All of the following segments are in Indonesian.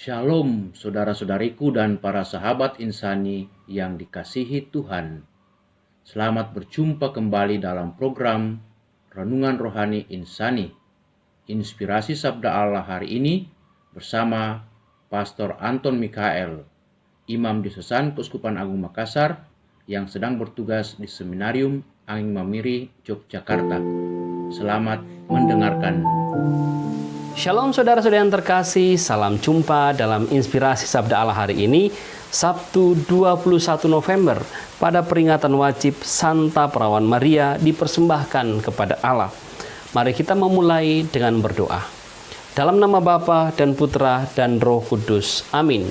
Shalom saudara-saudariku dan para sahabat insani yang dikasihi Tuhan. Selamat berjumpa kembali dalam program Renungan Rohani Insani. Inspirasi Sabda Allah hari ini bersama Pastor Anton Mikael, Imam Diosesan Keuskupan Agung Makassar yang sedang bertugas di Seminarium Angin Mamiri, Yogyakarta. Selamat mendengarkan. Shalom saudara-saudara yang terkasih, salam jumpa dalam Inspirasi Sabda Allah hari ini, Sabtu 21 November, pada peringatan wajib Santa Perawan Maria dipersembahkan kepada Allah. Mari kita memulai dengan berdoa. Dalam nama Bapa dan Putra dan Roh Kudus. Amin.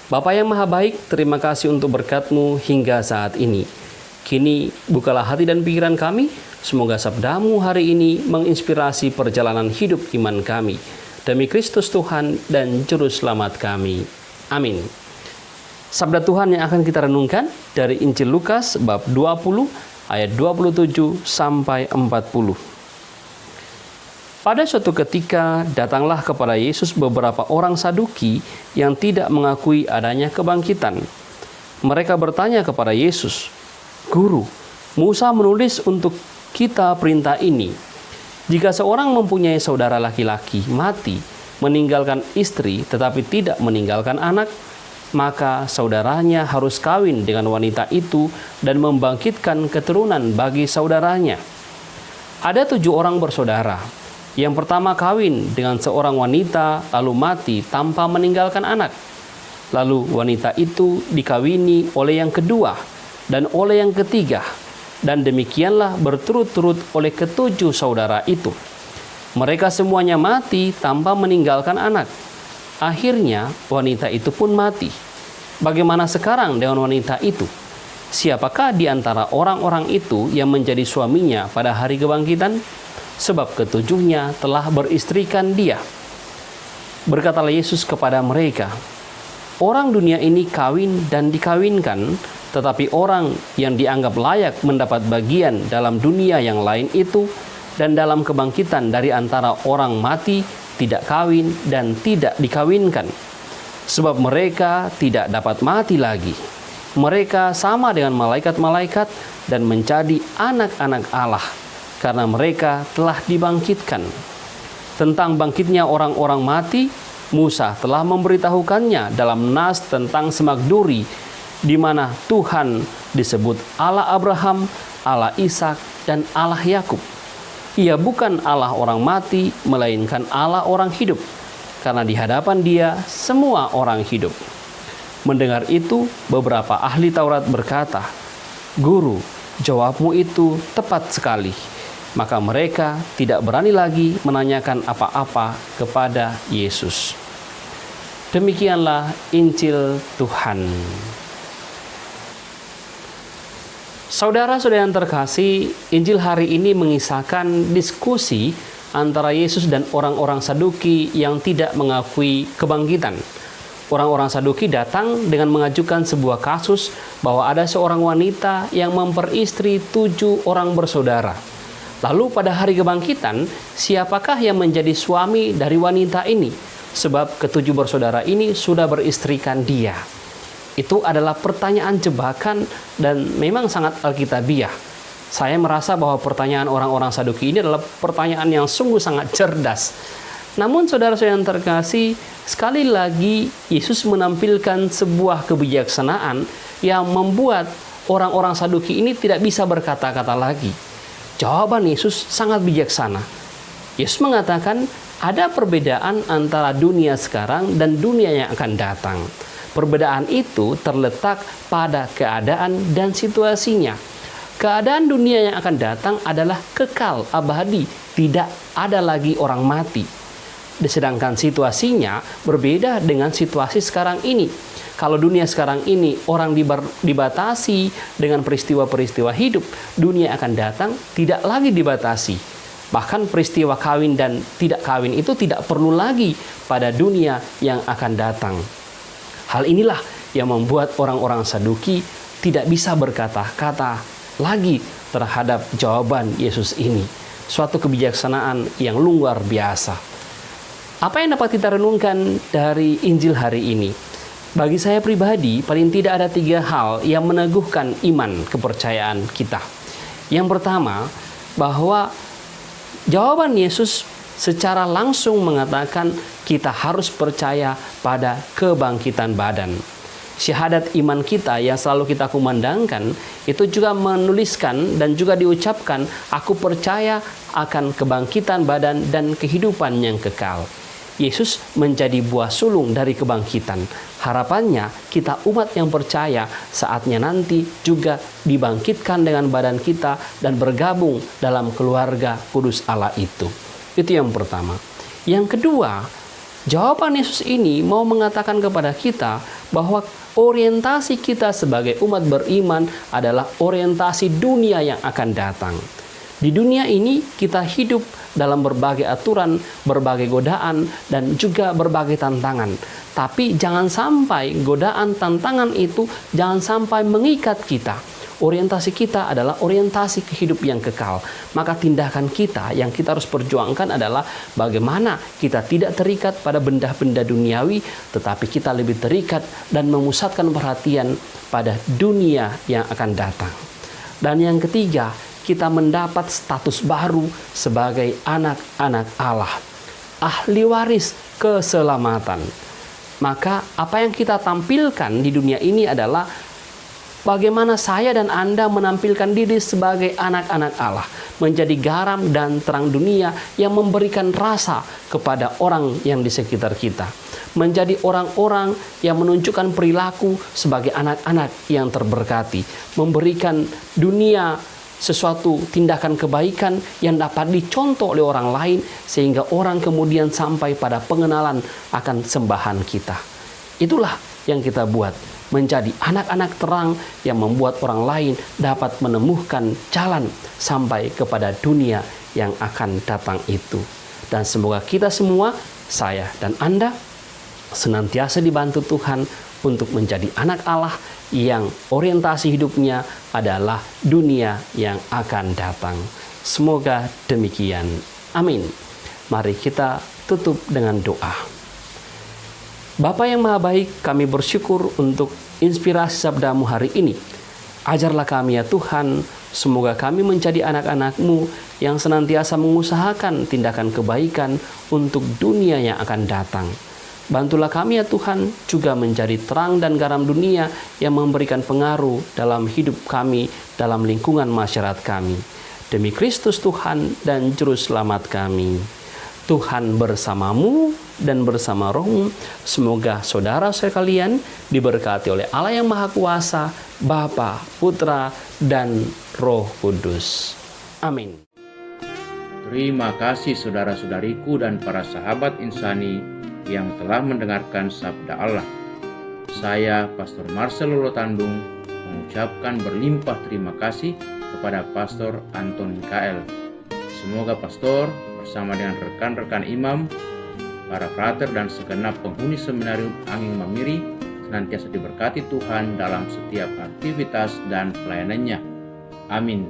Bapa yang Maha Baik, terima kasih untuk berkat-Mu hingga saat ini. Kini bukalah hati dan pikiran kami. Semoga sabda-Mu hari ini menginspirasi perjalanan hidup iman kami. Demi Kristus Tuhan dan Juru Selamat kami. Amin. Sabda Tuhan yang akan kita renungkan dari Injil Lukas bab 20 ayat 27 sampai 40. Pada suatu ketika datanglah kepada Yesus beberapa orang Saduki yang tidak mengakui adanya kebangkitan. Mereka bertanya kepada Yesus, "Guru, Musa menulis untuk kita perintah ini. Jika seorang mempunyai saudara laki-laki mati, meninggalkan istri tetapi tidak meninggalkan anak, maka saudaranya harus kawin dengan wanita itu dan membangkitkan keturunan bagi saudaranya. Ada 7 orang bersaudara. Yang pertama kawin dengan seorang wanita lalu mati tanpa meninggalkan anak. Lalu wanita itu dikawini oleh yang kedua dan oleh yang ketiga. Dan demikianlah berturut-turut oleh ke-7 saudara itu. Mereka semuanya mati tanpa meninggalkan anak. Akhirnya wanita itu pun mati. Bagaimana sekarang dengan wanita itu? Siapakah di antara orang-orang itu yang menjadi suaminya pada hari kebangkitan? Sebab ke-7-nya telah beristrikan dia." Berkatalah Yesus kepada mereka, "Orang dunia ini kawin dan dikawinkan, tetapi orang yang dianggap layak mendapat bagian dalam dunia yang lain itu dan dalam kebangkitan dari antara orang mati tidak kawin dan tidak dikawinkan. Sebab mereka tidak dapat mati lagi. Mereka sama dengan malaikat-malaikat dan menjadi anak-anak Allah karena mereka telah dibangkitkan. Tentang bangkitnya orang-orang mati, Musa telah memberitahukannya dalam nas tentang semak duri, di mana Tuhan disebut Allah Abraham, Allah Ishak, dan Allah Yakub. Ia bukan Allah orang mati, melainkan Allah orang hidup, karena di hadapan Dia semua orang hidup." Mendengar itu, beberapa ahli Taurat berkata, "Guru, jawabmu itu tepat sekali." Maka mereka tidak berani lagi menanyakan apa-apa kepada Yesus. Demikianlah Injil Tuhan. Saudara-saudara yang terkasih, Injil hari ini mengisahkan diskusi antara Yesus dan orang-orang Saduki yang tidak mengakui kebangkitan. Orang-orang Saduki datang dengan mengajukan sebuah kasus bahwa ada seorang wanita yang memperistri 7 orang bersaudara. Lalu pada hari kebangkitan, siapakah yang menjadi suami dari wanita ini? Sebab ke-7 bersaudara ini sudah beristrikan dia. Itu adalah pertanyaan jebakan dan memang sangat alkitabiah. Saya merasa bahwa pertanyaan orang-orang Saduki ini adalah pertanyaan yang sungguh sangat cerdas. Namun saudara-saudara yang terkasih, sekali lagi Yesus menampilkan sebuah kebijaksanaan yang membuat orang-orang Saduki ini tidak bisa berkata-kata lagi. Jawaban Yesus sangat bijaksana. Yesus mengatakan ada perbedaan antara dunia sekarang dan dunia yang akan datang. Perbedaan itu terletak pada keadaan dan situasinya. Keadaan dunia yang akan datang adalah kekal, abadi, tidak ada lagi orang mati. Sedangkan situasinya berbeda dengan situasi sekarang ini. Kalau dunia sekarang ini orang dibatasi dengan peristiwa-peristiwa hidup, dunia akan datang tidak lagi dibatasi. Bahkan peristiwa kawin dan tidak kawin itu tidak perlu lagi pada dunia yang akan datang. Hal inilah yang membuat orang-orang Saduki tidak bisa berkata-kata lagi terhadap jawaban Yesus ini. Suatu kebijaksanaan yang luar biasa. Apa yang dapat kita renungkan dari Injil hari ini? Bagi saya pribadi, paling tidak ada 3 hal yang meneguhkan iman kepercayaan kita. Yang pertama, bahwa jawaban Yesus secara langsung mengatakan kita harus percaya pada kebangkitan badan. Syahadat iman kita yang selalu kita kumandangkan itu juga menuliskan dan juga diucapkan, aku percaya akan kebangkitan badan dan kehidupan yang kekal. Yesus menjadi buah sulung dari kebangkitan. Harapannya kita umat yang percaya saatnya nanti juga dibangkitkan dengan badan kita dan bergabung dalam keluarga kudus Allah itu. Itu yang pertama. Yang kedua, jawaban Yesus ini mau mengatakan kepada kita bahwa orientasi kita sebagai umat beriman adalah orientasi dunia yang akan datang. Di dunia ini kita hidup dalam berbagai aturan, berbagai godaan, dan juga berbagai tantangan. Tapi jangan sampai godaan tantangan itu jangan sampai mengikat kita. Orientasi kita adalah orientasi kehidup yang kekal. Maka tindakan kita yang kita harus perjuangkan adalah bagaimana kita tidak terikat pada benda-benda duniawi, tetapi kita lebih terikat dan memusatkan perhatian pada dunia yang akan datang. Dan yang ketiga, kita mendapat status baru sebagai anak-anak Allah, ahli waris keselamatan. Maka apa yang kita tampilkan di dunia ini adalah bagaimana saya dan Anda menampilkan diri sebagai anak-anak Allah, menjadi garam dan terang dunia yang memberikan rasa kepada orang yang di sekitar kita, menjadi orang-orang yang menunjukkan perilaku sebagai anak-anak yang terberkati, memberikan dunia sesuatu tindakan kebaikan yang dapat dicontoh oleh orang lain sehingga orang kemudian sampai pada pengenalan akan sembahan kita. Itulah yang kita buat, menjadi anak-anak terang yang membuat orang lain dapat menemukan jalan sampai kepada dunia yang akan datang itu. Dan semoga kita semua, saya dan Anda, senantiasa dibantu Tuhan untuk menjadi anak Allah yang orientasi hidupnya adalah dunia yang akan datang. Semoga demikian. Amin. Mari kita tutup dengan doa. Bapa yang Maha Baik, kami bersyukur untuk inspirasi sabda-Mu hari ini. Ajarlah kami ya Tuhan, semoga kami menjadi anak-anak-Mu yang senantiasa mengusahakan tindakan kebaikan untuk dunia yang akan datang. Bantulah kami ya Tuhan juga menjadi terang dan garam dunia yang memberikan pengaruh dalam hidup kami, dalam lingkungan masyarakat kami. Demi Kristus Tuhan dan Juru Selamat kami. Tuhan bersamamu dan bersama rohmu. Semoga saudara sekalian diberkati oleh Allah yang Maha Kuasa, Bapa, Putra, dan Roh Kudus. Amin. Terima kasih saudara-saudariku dan para sahabat insani yang telah mendengarkan sabda Allah. Saya, Pastor Marcel Lolotandung, mengucapkan berlimpah terima kasih kepada Pastor Anton Mikael. Semoga Pastor bersama dengan rekan-rekan imam, para frater dan segenap penghuni seminarium Angin Mamiri senantiasa diberkati Tuhan dalam setiap aktivitas dan pelayanannya. Amin.